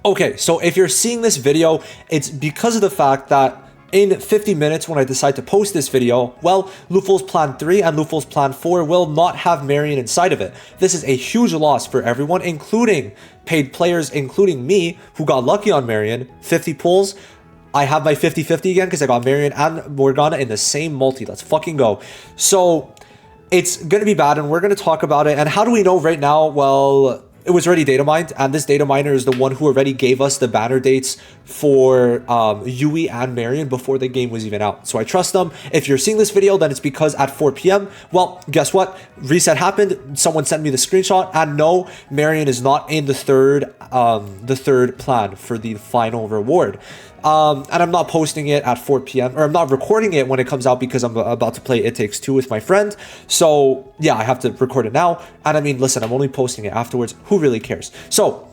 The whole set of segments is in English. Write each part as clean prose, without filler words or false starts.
Okay, so if you're seeing this video, it's because of the fact that in 50 minutes when I decide to post this video, well, Luful's Plan 3 and Luful's Plan 4 will not have Marian inside of it. This is a huge loss for everyone, including paid players, including me, who got lucky on Marian. 50 pulls. I have my 50-50 again because I got Marian and Morgana in the same multi. Let's fucking go. So it's going to be bad, and we're going to talk about it. And how do we know right now? Well, it was already data mined, and this data miner is the one who already gave us the banner dates for Yui and Marian before the game was even out. So I trust them. If you're seeing this video, then it's because at 4 p.m., well, guess what? Reset happened. Someone sent me the screenshot, and no, Marian is not in the third plan for the final reward. And I'm not posting it at 4 p.m. or I'm not recording it when it comes out because I'm about to play It Takes Two with my friend. So yeah, I have to record it now. And I mean, listen, I'm only posting it afterwards. Who really cares? So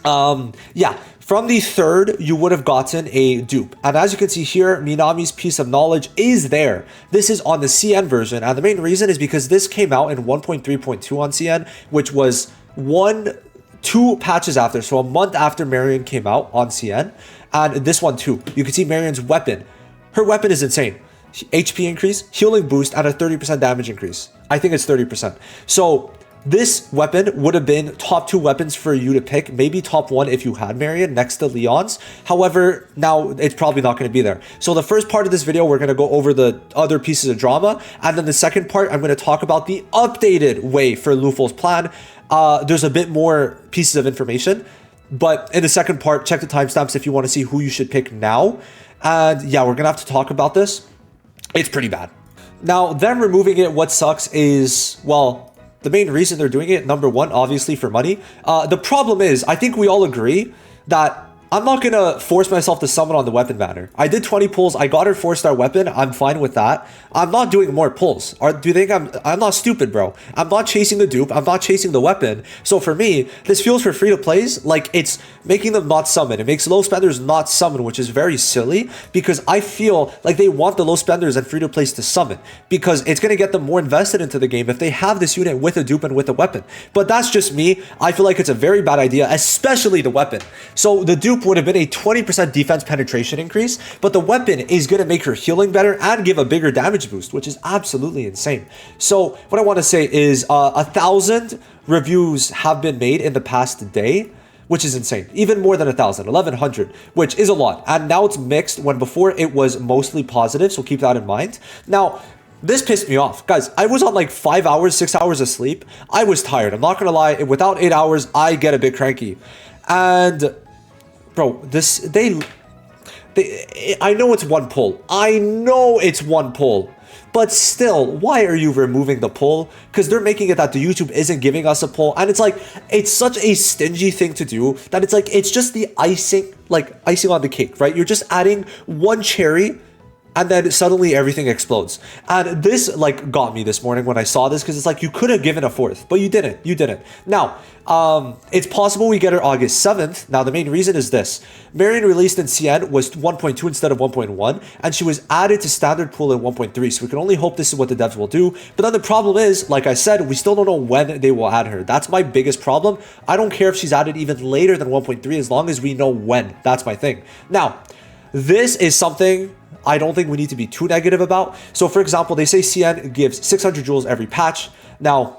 yeah, from the third, you would have gotten a dupe. And as you can see here, Minami's Piece of Knowledge is there. This is on the CN version. And the main reason is because this came out in 1.3.2 on CN, which was 2 patches after. So a month after Marian came out on CN. And this one too. You can see Marian's weapon. Her weapon is insane. HP increase, healing boost, and a 30% damage increase. I think it's 30%. So this weapon would have been top 2 weapons for you to pick. Maybe top 1 if you had Marian next to Leon's. However, now it's probably not going to be there. So the first part of this video, we're going to go over the other pieces of drama. And then the second part, I'm going to talk about the updated way for Luful's plan. There's a bit more pieces of information. But in the second part, check the timestamps if you want to see who you should pick now. And yeah, we're going to have to talk about this. It's pretty bad. Now, them removing it, what sucks is, well, the main reason they're doing it, number one, obviously for money. The problem is, I think we all agree that I'm not going to force myself to summon on the weapon banner. I did 20 pulls. I got her 4-star weapon. I'm fine with that. I'm not doing more pulls. Do you think I'm not stupid, bro? I'm not chasing the dupe. I'm not chasing the weapon. So for me, this feels for free-to-plays like it's making them not summon. It makes low spenders not summon, which is very silly because I feel like they want the low spenders and free-to-plays to summon because it's going to get them more invested into the game if they have this unit with a dupe and with a weapon. But that's just me. I feel like it's a very bad idea, especially the weapon. So the dupe would have been a 20% defense penetration increase, but the weapon is going to make her healing better and give a bigger damage boost, which is absolutely insane. So what I want to say is 1,000 reviews have been made in the past day, which is insane. Even more than 1,000, 1,100, which is a lot. And now it's mixed when before it was mostly positive, so keep that in mind. Now, this pissed me off. Guys, I was on like 5 hours, 6 hours of sleep. I was tired. I'm not going to lie. Without 8 hours, I get a bit cranky. And bro, I know it's one pull. I know it's one pull. But still, why are you removing the pull? Because they're making it that the YouTube isn't giving us a pull. And it's like, it's such a stingy thing to do that it's like, it's just the icing, like icing on the cake, right? You're just adding one cherry and then suddenly everything explodes. And this like got me this morning when I saw this because it's like you could have given a 4th, but you didn't. You didn't. Now, it's possible we get her August 7th. Now, the main reason is this. Marian released in CN was 1.2 instead of 1.1, and she was added to standard pool in 1.3. So we can only hope this is what the devs will do. But then the problem is, like I said, we still don't know when they will add her. That's my biggest problem. I don't care if she's added even later than 1.3 as long as we know when. That's my thing. Now, this is something I don't think we need to be too negative about. So for example, they say CN gives 600 jewels every patch. Now,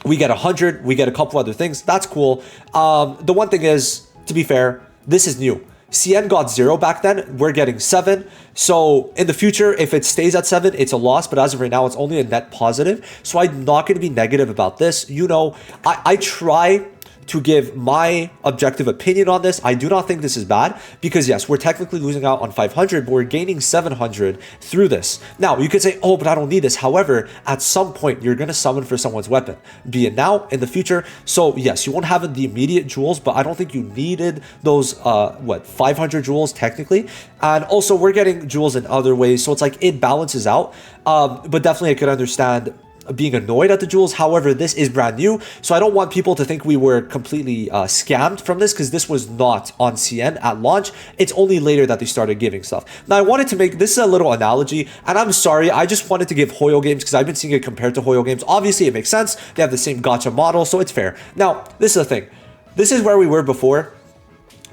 we get 100, we get a couple other things. That's cool. The one thing is, to be fair, this is new. CN got 0 back then. We're getting 7. So in the future, if it stays at 7, it's a loss. But as of right now, it's only a net positive. So I'm not going to be negative about this. You know, I try to give my objective opinion on this. I do not think this is bad because yes, we're technically losing out on 500, but we're gaining 700 through this. Now, you could say, oh, but I don't need this. However, at some point, you're going to summon for someone's weapon, be it now, in the future. So yes, you won't have the immediate jewels, but I don't think you needed those, 500 jewels technically. And also we're getting jewels in other ways. So it's like, it balances out. But definitely I could understand being annoyed at the jewels. However, this is brand new, so I don't want people to think we were completely scammed from this because this was not on CN at launch. It's only later that they started giving stuff. Now, I wanted to make this a little analogy, and I'm sorry, I just wanted to give Hoyo games because I've been seeing it compared to Hoyo games. Obviously, it makes sense. They have the same gacha model, so it's fair. Now, this is the thing. This is where we were before.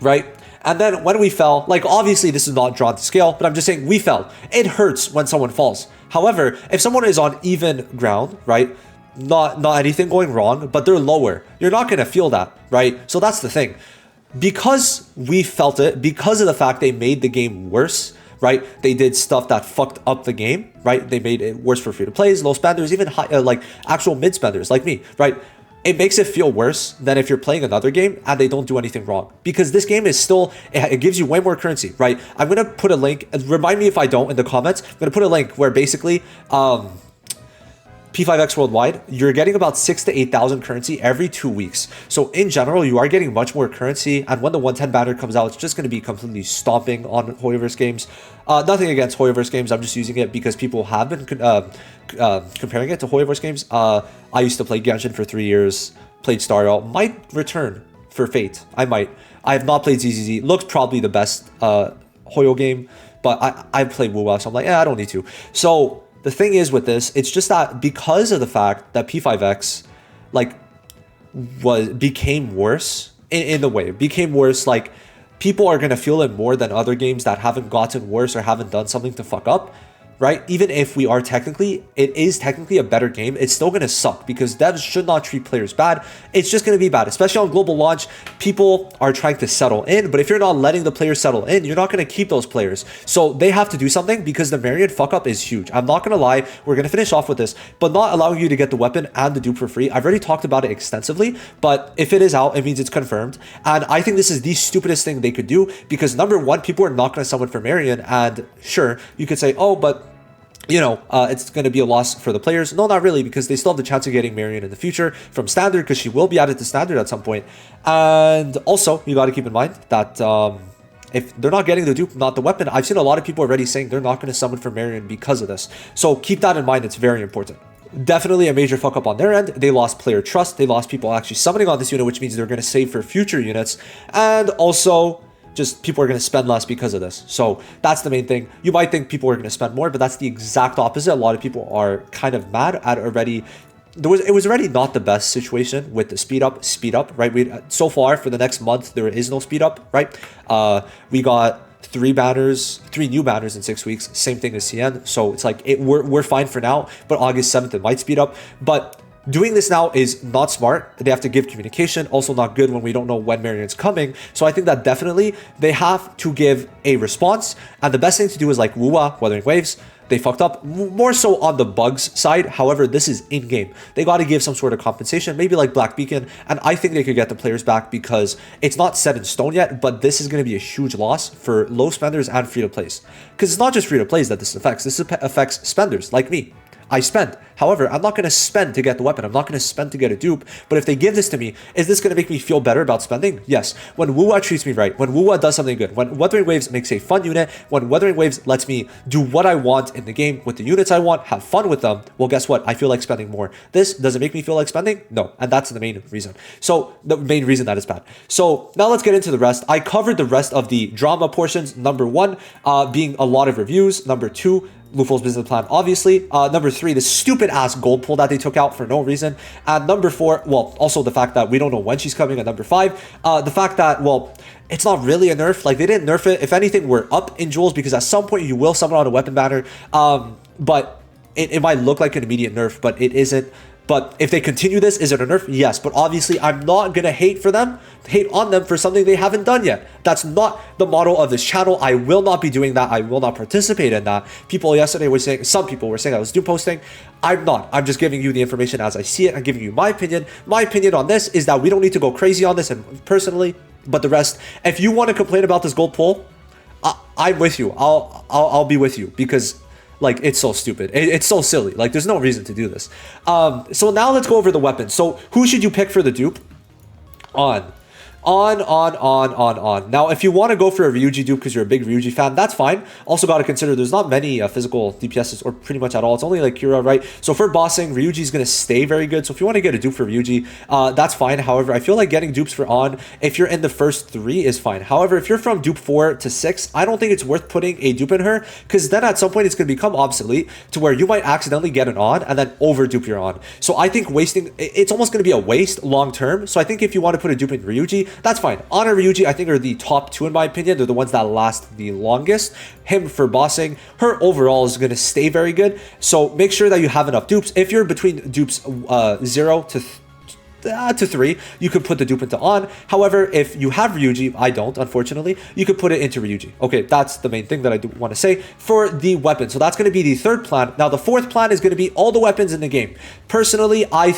right? And then when we fell, like obviously this is not drawn to scale, but I'm just saying we fell. It hurts when someone falls. However, if someone is on even ground, right? Not anything going wrong, but they're lower, you're not going to feel that, right? So that's the thing. Because we felt it, because of the fact they made the game worse, right? They did stuff that fucked up the game, right? They made it worse for free-to-plays, low spenders, even high, like actual mid-spenders like me, right? It makes it feel worse than if you're playing another game and they don't do anything wrong. Because this game is still, it gives you way more currency, right? I'm going to put a link, remind me if I don't in the comments, I'm going to put a link where basically, P5X worldwide, you're getting about 6,000 to 8,000 currency every 2 weeks. So in general, you are getting much more currency. And when the 110 banner comes out, it's just going to be completely stomping on Hoyoverse games. Nothing against Hoyoverse games. I'm just using it because people have been comparing it to Hoyoverse games. I used to play Genshin for 3 years, played Star might return for Fate. I might. I have not played ZZZ. Looks probably the best Hoyo game, but I played WoW, so I'm like, I don't need to. So the thing is with this, it's just that because of the fact that P5X like became worse in the way, it became worse, like people are gonna feel it more than other games that haven't gotten worse or haven't done something to fuck up. Right? Even if we are it is technically a better game, it's still going to suck because devs should not treat players bad. It's just going to be bad, especially on global launch. People are trying to settle in, but if you're not letting the players settle in, you're not going to keep those players. So they have to do something because the MARIAN fuck up is huge. I'm not going to lie. We're going to finish off with this, but not allowing you to get the weapon and the dupe for free. I've already talked about it extensively, but if it is out, it means it's confirmed. And I think this is the stupidest thing they could do because number one, people are not going to summon for MARIAN. And sure, you could say, oh, but you know, it's going to be a loss for the players. No, not really, because they still have the chance of getting MARIAN in the future from standard, because she will be added to standard at some point. And also, you got to keep in mind that if they're not getting the dupe, not the weapon, I've seen a lot of people already saying they're not going to summon for MARIAN because of this. So keep that in mind. It's very important. Definitely a major fuck up on their end. They lost player trust. They lost people actually summoning on this unit, which means they're going to save for future units. And also, just people are going to spend less because of this. So that's the main thing. You might think people are going to spend more, but that's the exact opposite. A lot of people are kind of mad at already. It was already not the best situation with the speed up, right? So far for the next month, there is no speed up, right? We got 3 new banners in 6 weeks. Same thing as CN. So it's like we're fine for now, but August 7th, it might speed up. But doing this now is not smart. They have to give communication. Also not good when we don't know when MARIAN's coming. So I think that definitely they have to give a response. And the best thing to do is like Wuwa, Weathering Waves. They fucked up more so on the bugs side. However, this is in-game. They got to give some sort of compensation, maybe like Black Beacon. And I think they could get the players back because it's not set in stone yet, but this is going to be a huge loss for low spenders and free-to-plays. Because it's not just free-to-plays that this affects. This affects spenders like me. I spend. However, I'm not going to spend to get the weapon. I'm not going to spend to get a dupe. But if they give this to me, is this going to make me feel better about spending? Yes. When Wuwa treats me right, when Wuwa does something good, when Weathering Waves makes a fun unit, when Weathering Waves lets me do what I want in the game with the units I want, have fun with them, well, guess what? I feel like spending more. This doesn't make me feel like spending? No. And that's the main reason. So the main reason that is bad. So now let's get into the rest. I covered the rest of the drama portions. Number 1, being a lot of reviews. Number 2, Lufo's business plan, obviously. Number 3, the stupid ass gold pull that they took out for no reason. And number 4, well, also the fact that we don't know when she's coming. And number 5, the fact that, well, it's not really a nerf. Like, they didn't nerf it. If anything, we're up in jewels because at some point you will summon on a weapon banner. But it might look like an immediate nerf, but it isn't. But if they continue this, is it a nerf? Yes. But obviously, I'm not going to hate on them for something they haven't done yet. That's not the model of this channel. I will not be doing that. I will not participate in that. People yesterday were saying, some people were saying I was doom posting. I'm not. I'm just giving you the information as I see it. I'm giving you my opinion. My opinion on this is that we don't need to go crazy on this, and personally, but the rest, if you want to complain about this gold pull, I'm with you. I'll be with you because, like, it's so stupid. It's so silly. Like, there's no reason to do this. So now let's go over the weapons. So who should you pick for the dupe? On. Now, if you want to go for a Ryuji dupe because you're a big Ryuji fan, that's fine. Also got to consider there's not many physical DPSs or pretty much at all. It's only like Kira, right? So for bossing, Ryuji is going to stay very good. So if you want to get a dupe for Ryuji, that's fine. However, I feel like getting dupes for On, if you're in the first 3, is fine. However, if you're from dupe 4 to 6, I don't think it's worth putting a dupe in her because then at some point it's going to become obsolete to where you might accidentally get an On and then over dupe your On. So I think it's almost going to be a waste long term. So I think if you want to put a dupe in Ryuji, That's fine. On and Ryuji, I think, are the top 2 in my opinion. They're the ones that last the longest. Him for bossing. Her overall is going to stay very good. So make sure that you have enough dupes. If you're between dupes 0 to 3, you could put the dupe into on. However, if you have Ryuji, I don't, unfortunately, you could put it into Ryuji. Okay, that's the main thing that I do want to say for the weapon. So that's going to be the 3rd plan. Now, the 4th plan is going to be all the weapons in the game. Personally, I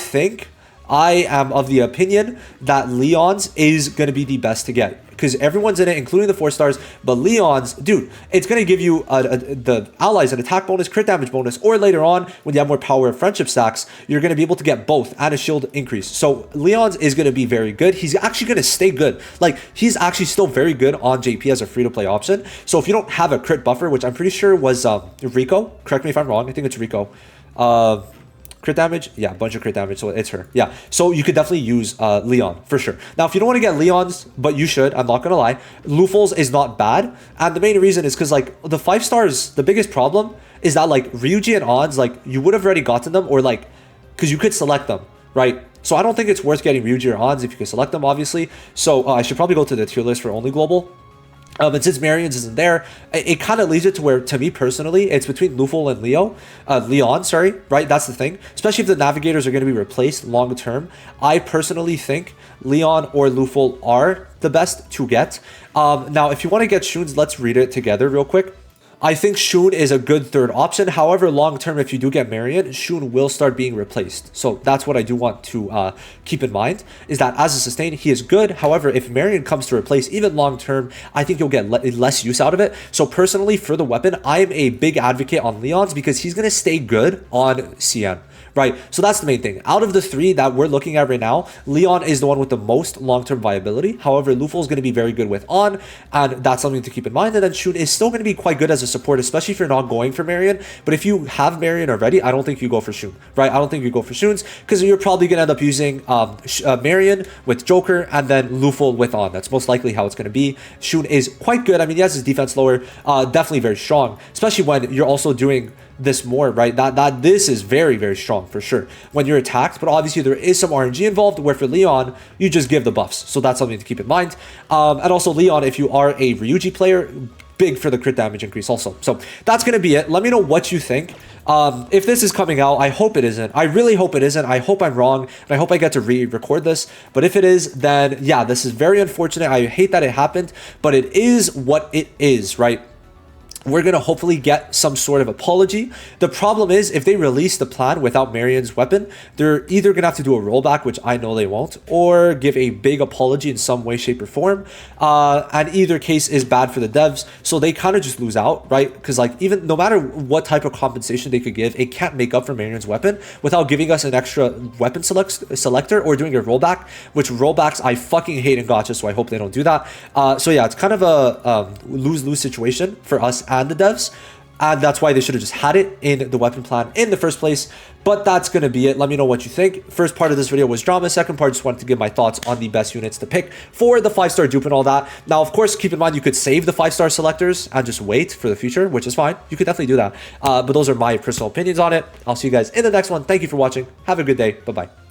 am of the opinion that Leon's is going to be the best to get because everyone's in it, including the 4 stars. But Leon's, dude, it's going to give you the allies an attack bonus, crit damage bonus, or later on when you have more power of friendship stacks, you're going to be able to get both and a shield increase. So Leon's is going to be very good. He's actually going to stay good. Like, he's actually still very good on JP as a free-to-play option. So if you don't have a crit buffer, which I'm pretty sure was Rico, correct me if I'm wrong, I think it's Rico. Crit damage, yeah, a bunch of crit damage, so it's her. Yeah, so you could definitely use Leon for sure. Now, if you don't want to get Leon's, but you should, I'm not gonna lie, Luful's is not bad, and the main reason is because like the 5 stars, the biggest problem is that like Ryuji and Ons, like you would have already gotten them, or like because you could select them, right? So I don't think it's worth getting Ryuji or Ons if you can select them, obviously. So I should probably go to the tier list for only global. And since Marian's isn't there, it kind of leaves it to where, to me personally, it's between Luful and Leon, sorry, right? That's the thing. Especially if the navigators are going to be replaced long term. I personally think Leon or Luful are the best to get. Now, if you want to get Shun's, let's read it together real quick. I think Shun is a good 3rd option. However, long term, if you do get Marian, Shun will start being replaced. So that's what I do want to keep in mind, is that as a sustain, he is good. However, if Marian comes to replace, even long term, I think you'll get less use out of it. So personally, for the weapon, I'm a big advocate on Leon's because he's going to stay good on CN. Right, so that's the main thing. Out of the 3 that we're looking at right now, Leon is the one with the most long-term viability. However, Luful is going to be very good with on, and that's something to keep in mind. And then Shun is still going to be quite good as a support, especially if you're not going for Marian. But if you have Marian already, I don't think you go for Shun, right? I don't think you go for Shun's because you're probably going to end up using Marian with Joker and then Luful with on. That's most likely how it's going to be. Shun is quite good. I mean, he has his defense lower, definitely very strong, especially when you're also doing this more, right? That this is very, very strong for sure when you're attacked, but obviously there is some RNG involved where for Leon, you just give the buffs. So that's something to keep in mind. And also Leon, if you are a Ryuji player, big for the crit damage increase also. So that's going to be it. Let me know what you think. If this is coming out, I hope it isn't. I really hope it isn't. I hope I'm wrong, and I hope I get to re-record this. But if it is, then yeah, this is very unfortunate. I hate that it happened, but it is what it is, right? We're going to hopefully get some sort of apology. The problem is if they release the plan without Marian's weapon, they're either going to have to do a rollback, which I know they won't, or give a big apology in some way, shape, or form. And either case is bad for the devs. So they kind of just lose out, right? Because like even no matter what type of compensation they could give, it can't make up for Marian's weapon without giving us an extra weapon selector or doing a rollback, which rollbacks I fucking hate in gacha, so I hope they don't do that. So yeah, it's kind of a lose-lose situation for us and the devs, and that's why they should have just had it in the weapon plan in the first place. But that's going to be it. Let me know what you think. First part of this video was drama. Second part, just wanted to give my thoughts on the best units to pick for the 5-star dupe and all that. Now, of course, keep in mind you could save the 5-star selectors and just wait for the future, which is fine. You could definitely do that. But those are my personal opinions on it. I'll see you guys in the next one. Thank you for watching. Have a good day. Bye-bye.